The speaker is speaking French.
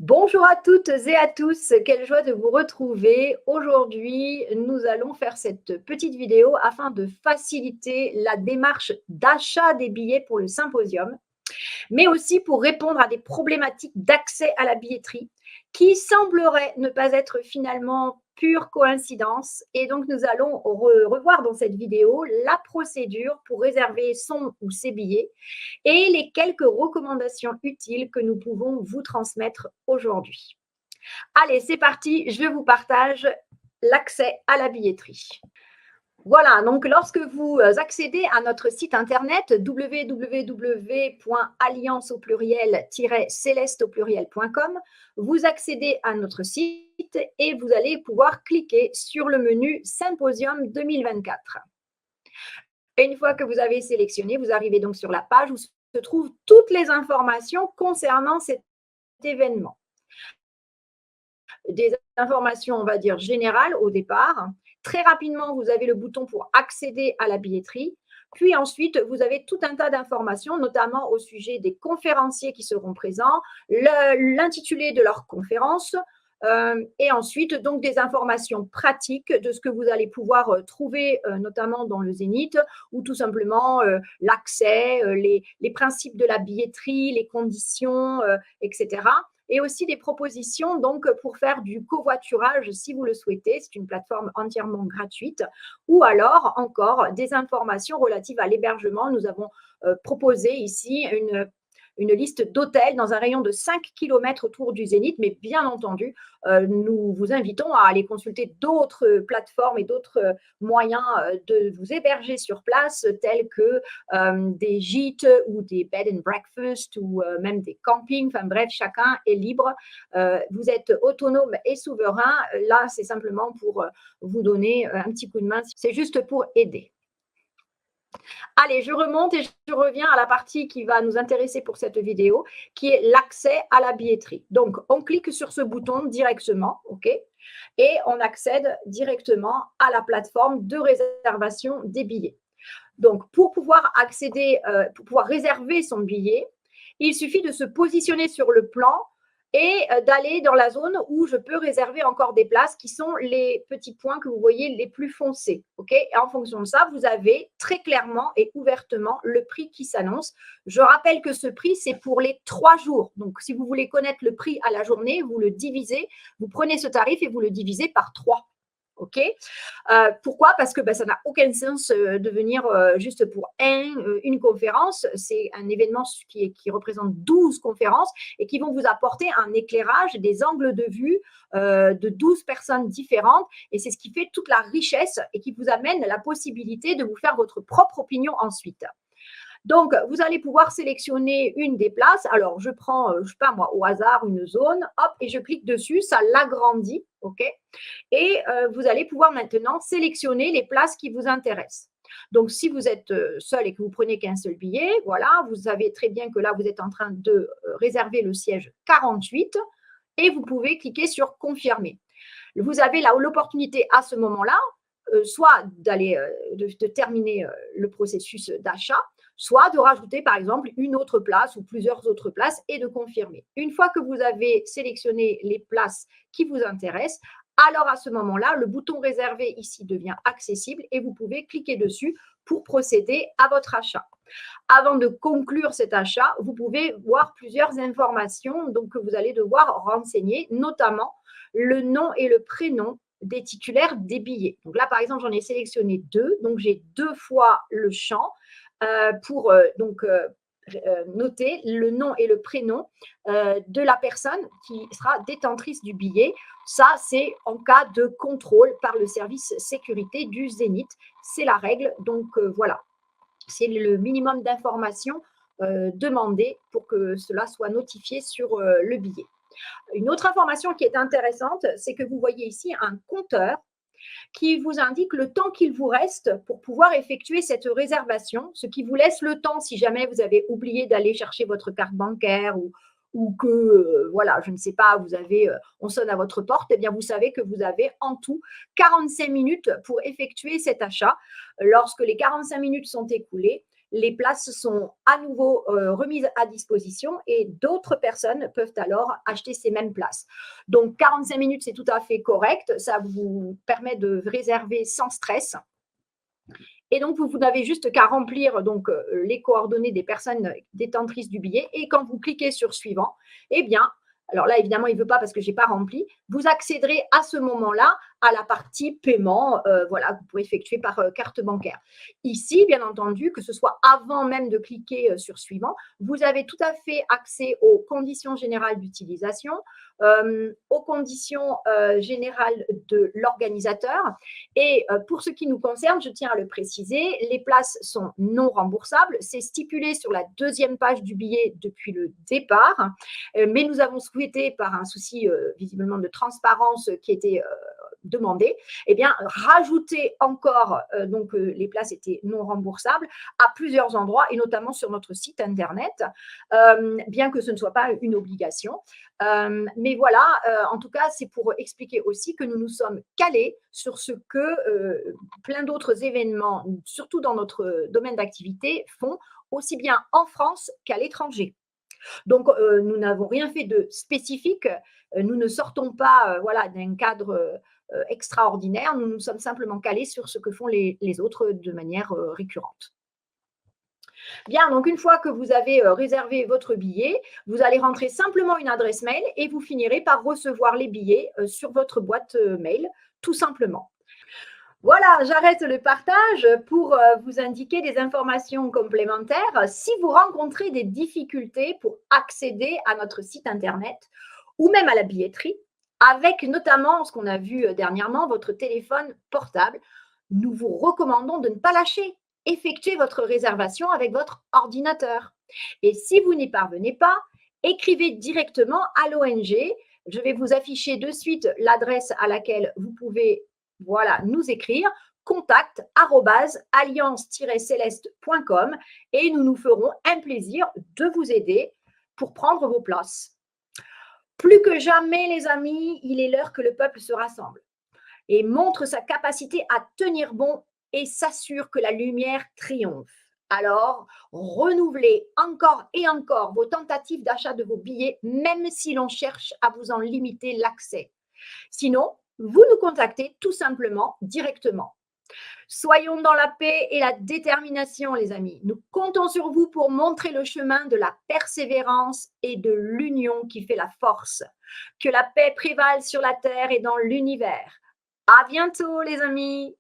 Bonjour à toutes et à tous, quelle joie de vous retrouver. Aujourd'hui, nous allons faire cette petite vidéo afin de faciliter la démarche d'achat des billets pour le symposium, mais aussi pour répondre à des problématiques d'accès à la billetterie qui sembleraient ne pas être finalement pure coïncidence. Et donc, nous allons revoir dans cette vidéo la procédure pour réserver son ou ses billets et les quelques recommandations utiles que nous pouvons vous transmettre aujourd'hui. Allez, c'est parti, je vous partage l'accès à la billetterie. Voilà, donc lorsque vous accédez à notre site internet www.alliance au pluriel-céleste au pluriel.com, vous accédez à notre site et vous allez pouvoir cliquer sur le menu Symposium 2024. Et une fois que vous avez sélectionné, vous arrivez donc sur la page où se trouvent toutes les informations concernant cet événement. Des informations, on va dire, générales au départ. Très rapidement, vous avez le bouton pour accéder à la billetterie. Puis ensuite, vous avez tout un tas d'informations, notamment au sujet des conférenciers qui seront présents, l'intitulé de leur conférence, et ensuite, donc, des informations pratiques de ce que vous allez pouvoir trouver, notamment dans le Zénith, ou tout simplement l'accès, les principes de la billetterie, les conditions, etc. Et aussi des propositions donc pour faire du covoiturage si vous le souhaitez. C'est une plateforme entièrement gratuite. Ou alors encore des informations relatives à l'hébergement. Nous avons proposé ici une liste d'hôtels dans un rayon de 5 km autour du Zénith, mais bien entendu, nous vous invitons à aller consulter d'autres plateformes et d'autres moyens de vous héberger sur place, tels que des gîtes ou des bed and breakfast ou même des campings. Enfin bref, chacun est libre. Vous êtes autonome et souverain. Là, c'est simplement pour vous donner un petit coup de main. C'est juste pour aider. Allez, je remonte et je reviens à la partie qui va nous intéresser pour cette vidéo, qui est l'accès à la billetterie. Donc, on clique sur ce bouton directement, OK, et on accède directement à la plateforme de réservation des billets. Donc, pour pouvoir accéder, pour pouvoir réserver son billet, il suffit de se positionner sur le plan et d'aller dans la zone où je peux réserver encore des places, qui sont les petits points que vous voyez les plus foncés. Okay, et en fonction de ça, vous avez très clairement et ouvertement le prix qui s'annonce. Je rappelle que ce prix, c'est pour les 3 jours. Donc, si vous voulez connaître le prix à la journée, vous le divisez, vous prenez ce tarif et vous le divisez par 3. OK, pourquoi? Parce que ça n'a aucun sens de venir juste pour une conférence. C'est un événement qui représente 12 conférences et qui vont vous apporter un éclairage, des angles de vue de 12 personnes différentes. Et c'est ce qui fait toute la richesse et qui vous amène la possibilité de vous faire votre propre opinion ensuite. Donc, vous allez pouvoir sélectionner une des places. Alors, je prends, je ne sais pas moi, au hasard, une zone, hop, et je clique dessus, ça l'agrandit, OK? Et vous allez pouvoir maintenant sélectionner les places qui vous intéressent. Donc, si vous êtes seul et que vous prenez qu'un seul billet, voilà, vous savez très bien que là, vous êtes en train de réserver le siège 48 et vous pouvez cliquer sur « Confirmer ». Vous avez là l'opportunité à ce moment-là, soit de terminer le processus d'achat, soit de rajouter par exemple une autre place ou plusieurs autres places et de confirmer. Une fois que vous avez sélectionné les places qui vous intéressent, alors à ce moment-là, le bouton réservé ici devient accessible et vous pouvez cliquer dessus pour procéder à votre achat. Avant de conclure cet achat, vous pouvez voir plusieurs informations donc, que vous allez devoir renseigner, notamment le nom et le prénom des titulaires des billets. Donc là, par exemple, j'en ai sélectionné 2. Donc, j'ai 2 fois le champ pour noter le nom et le prénom de la personne qui sera détentrice du billet. Ça, c'est en cas de contrôle par le service sécurité du Zénith. C'est la règle. Donc, voilà. C'est le minimum d'informations demandées pour que cela soit notifié sur le billet. Une autre information qui est intéressante, c'est que vous voyez ici un compteur qui vous indique le temps qu'il vous reste pour pouvoir effectuer cette réservation, ce qui vous laisse le temps, si jamais vous avez oublié d'aller chercher votre carte bancaire ou que, voilà, je ne sais pas, on sonne à votre porte, eh bien, vous savez que vous avez en tout 45 minutes pour effectuer cet achat. Lorsque les 45 minutes sont écoulées, les places sont à nouveau remises à disposition et d'autres personnes peuvent alors acheter ces mêmes places. Donc, 45 minutes, c'est tout à fait correct. Ça vous permet de réserver sans stress. Et donc, vous n'avez juste qu'à remplir donc, les coordonnées des personnes détentrices du billet. Et quand vous cliquez sur suivant, eh bien, alors là, évidemment, il ne veut pas parce que je n'ai pas rempli, vous accéderez à ce moment-là à la partie paiement, voilà, que vous pouvez effectuer par carte bancaire. Ici, bien entendu, que ce soit avant même de cliquer sur suivant, vous avez tout à fait accès aux conditions générales d'utilisation, aux conditions générales de l'organisateur. Et pour ce qui nous concerne, je tiens à le préciser, les places sont non remboursables. C'est stipulé sur la deuxième page du billet depuis le départ, mais nous avons souhaité, par un souci visiblement de transparence qui était demandé, eh bien, rajouter encore, donc les places étaient non remboursables à plusieurs endroits et notamment sur notre site internet, bien que ce ne soit pas une obligation. Mais voilà, en tout cas, c'est pour expliquer aussi que nous nous sommes calés sur ce que plein d'autres événements, surtout dans notre domaine d'activité, font aussi bien en France qu'à l'étranger. Donc, nous n'avons rien fait de spécifique. Nous ne sortons pas voilà, d'un cadre extraordinaire. Nous nous sommes simplement calés sur ce que font les autres de manière récurrente. Bien, donc une fois que vous avez réservé votre billet, vous allez rentrer simplement une adresse mail et vous finirez par recevoir les billets sur votre boîte mail, tout simplement. Voilà, j'arrête le partage pour vous indiquer des informations complémentaires. Si vous rencontrez des difficultés pour accéder à notre site internet ou même à la billetterie, avec notamment ce qu'on a vu dernièrement, votre téléphone portable, nous vous recommandons de ne pas lâcher. Effectuez votre réservation avec votre ordinateur. Et si vous n'y parvenez pas, écrivez directement à l'ONG. Je vais vous afficher de suite l'adresse à laquelle vous pouvez nous écrire contact@alliance-celeste.com et nous nous ferons un plaisir de vous aider pour prendre vos places. Plus que jamais, les amis, il est l'heure que le peuple se rassemble et montre sa capacité à tenir bon et s'assure que la lumière triomphe. Alors, renouvelez encore et encore vos tentatives d'achat de vos billets, même si l'on cherche à vous en limiter l'accès. Sinon, vous nous contactez tout simplement directement. Soyons dans la paix et la détermination, les amis. Nous comptons sur vous pour montrer le chemin de la persévérance et de l'union qui fait la force. Que la paix prévale sur la terre et dans l'univers. À bientôt, les amis.